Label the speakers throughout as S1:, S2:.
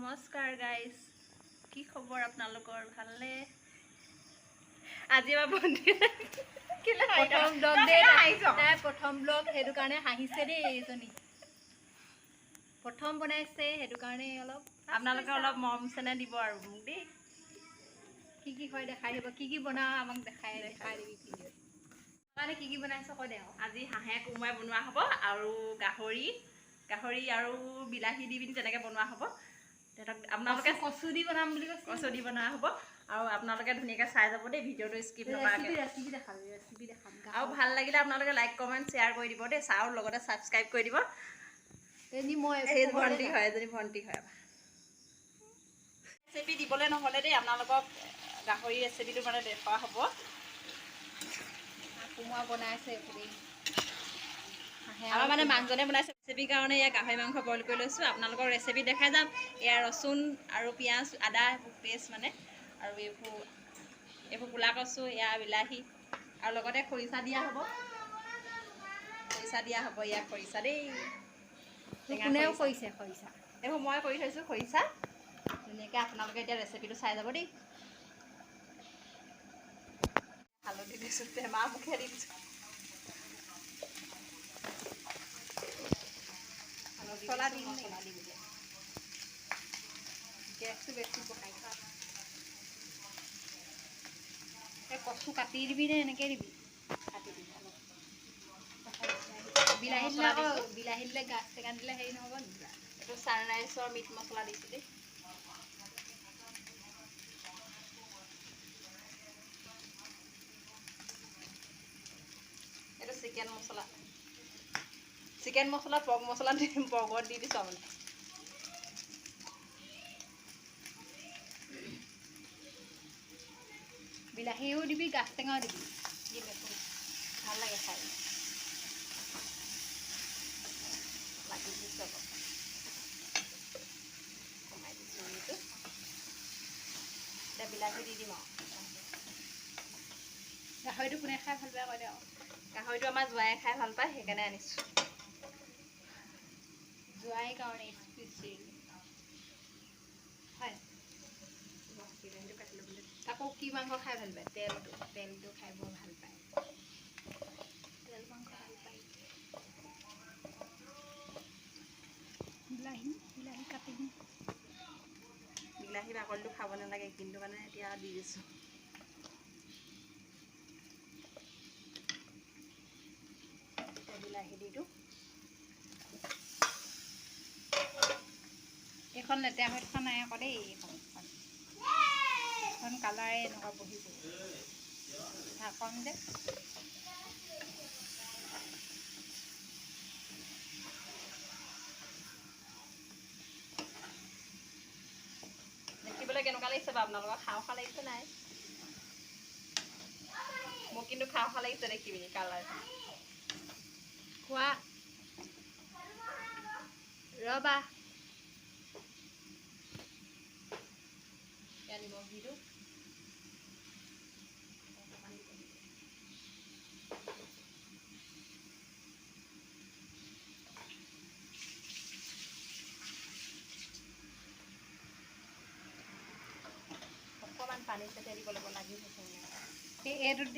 S1: নমস্কাৰ গাইজ, কি খবৰ আপোনালোকৰ? ভালনে? আজি এবাৰ ভণ্টি প্ৰথম ব্লগ সেইটো কাৰণে হাঁহিছে দেই। এইজনী প্ৰথম বনাইছে সেইটো কাৰণে অলপ আপোনালোকে অলপ মৰম চেনেহ দিব আৰু মোক দেই। কি কি হয় দেখাই দিব, কি কি বনাও আমাক দেখাই দিবি ভিডিঅ'ত। মানে কি কি বনাইছ কৈ দে। আজি হাঁহে কোমোৰাই বনোৱা হ'ব আৰু গাহৰি আৰু বিলাহী দি পিনি তেনেকৈ বনোৱা হ'ব। আপোনালোকে কচু দি বনাম বুলি কৈছে, কচু দি বনোৱা হ'ব আৰু আপোনালোকে ধুনীয়াকৈ চাই যাব দেই, ভিডিঅ'টো স্কিপ নকৰাকৈ। ৰেচিপি দেখাম আৰু ভাল লাগিলে আপোনালোকে লাইক কমেণ্ট শ্বেয়াৰ কৰি দিব দেই, আৰু লগতে ছাবস্ক্ৰাইব কৰি দিব। ভণ্টি হয়, এজনী ভণ্টি হয়। ৰেচিপি দিবলৈ নহ'লে দেই, আপোনালোকক গাহৰি ৰেচিপিটো মানে দেখুওৱা হ'ব। কোমোৰা বনাইছে আমাৰ মানে মানুহজনে বনাইছে ৰেচিপিৰ কাৰণে। এয়া গাহৰি মাংস বইল কৰি লৈছোঁ, আপোনালোকৰ ৰেচিপি দেখাই যাম। এয়া ৰচুন আৰু পিঁয়াজ আদা পেষ্ট মানে, আৰু এইবোৰ ক'লা কচু, এয়া বিলাহী আৰু লগতে খৰিচা দিয়া হ'ব। ইয়াত খৰিচা দেই, কোনেও কৰিছে খৰিচা, এইবোৰ মই কৰি থৈছোঁ খৰিচা। ধুনীয়াকৈ আপোনালোকে এতিয়া ৰেচিপিটো চাই যাব দেই। হালধি দিছোঁ, টেমা মুখে দি দিছোঁ। মছলা দিম, গেছটো বেছি বহাই খোৱা। এই কচু কাটি দিবি নে এনেকৈ দিবি? কাটি দিবি। বিলাহী দিলে আকৌ বিলাহী দিলে গাজ টেঙা দিলে হেৰি নহ'ব নেকি? এইটো ছানৰাইজৰ মিট মছলা দিছোঁ দেই। এইটো চিকেন মছলা পৰ্ক মছলা পৰ্কত দি দিছোঁ মানে। বিলাহীও দিবি, গাজ টেঙাও দিবি, ভাল লাগে খাই। লাগি দিছোঁ আকৌ, কমাই দিছোঁ এইটো। এতিয়া বিলাহী দি দিম আৰু। গাহৰিটো কোনে খাই ভাল পায় কৈ দে আৰু। গাহৰিটো আমাৰ জোৱাই খাই ভাল পায়, সেইকাৰণে আনিছোঁ। জোৱাই কাৰণে স্পেচিয়েল হয়। আকৌ কি মাংস খাই ভাল পায়? তেলটো খাই বৰ ভাল পায়। তেল মাংস ভাল পায়। বিলাহী কাটি দিম। বিলাহী বাকলিটো খাব নালাগে, কিন্তু মানে এতিয়া দি দিছোঁ। বিলাহী দি দিওঁ। এইখন লেতেৰা হৈ থকা নাই আকৌ দেই, এইখন কালাৰে এনেকুৱা বহিব। ঢাকন দে। দেখিবলৈ কেনেকুৱা লাগিছে বাৰু আপোনালোকৰ? খাওঁ লাগিছে নাই? মোক কিন্তু খাওঁ লাগিছে দেখিবি কালাৰ। খোৱা ৰবা, নিমখ দি দিওঁ। অকণমান পানী ছটিয়াই দিব লাগিব, লাগি হৈছে। এইটোত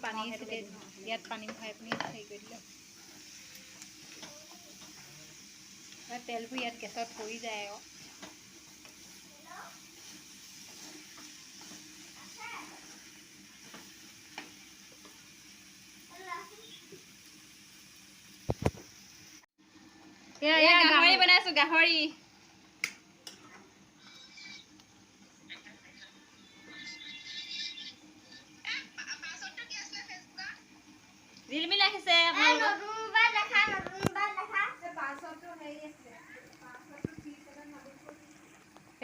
S1: পানী ছটিয়াই, ইয়াত পানী ভৰাই পিনি হেৰি কৰি দিলে তেলবোৰ ইয়াত গেছত পৰি যায় আকৌ। গাহৰি বনাইছোঁ, গাহৰি। ৰিলমিল আহিছে।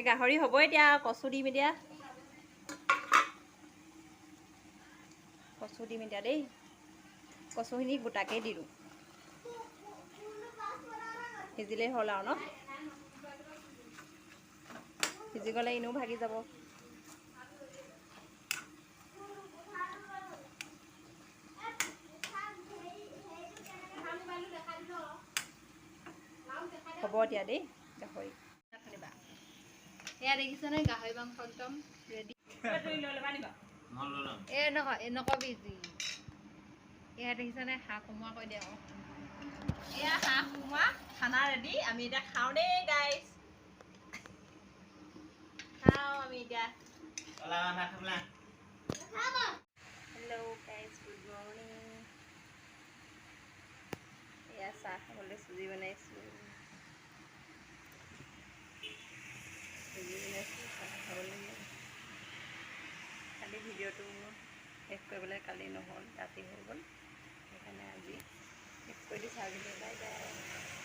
S1: গাহৰি হ'ব এতিয়া, কচু দিম এতিয়া। কচু দিম এতিয়া দেই। কচুখিনি গোটাকেই দি দিওঁ। সিজিলেই হ'ল আৰু ন? সিজি গ'লে এনেও ভাগি যাব। হ'ব এতিয়া দেই গাহৰি। এয়া দেখিছানে গাহৰি মাংস একদম ৰেডি নকবি যি এয়া দেখিছানে হাঁহ কোমোৰা কৈ দিয়া
S2: এয়া হাঁহ কোমোৰা খানা ৰেডি আমি এতিয়া খাওঁ দেই গাইছ খাওঁ আমি এতিয়া
S1: হেল্ল' গাইজ গুড মৰ্ণিং এয়া চাহ খাবলৈ চুজি বনাইছোঁ চাহ খাবলৈ কালি ভিডিঅ'টো শেষ কৰিবলৈ কালি নহ'ল ৰাতি হৈ গ'ল সেইকাৰণে আজি শেষ কৰি দিছোঁ আজি বাই বাই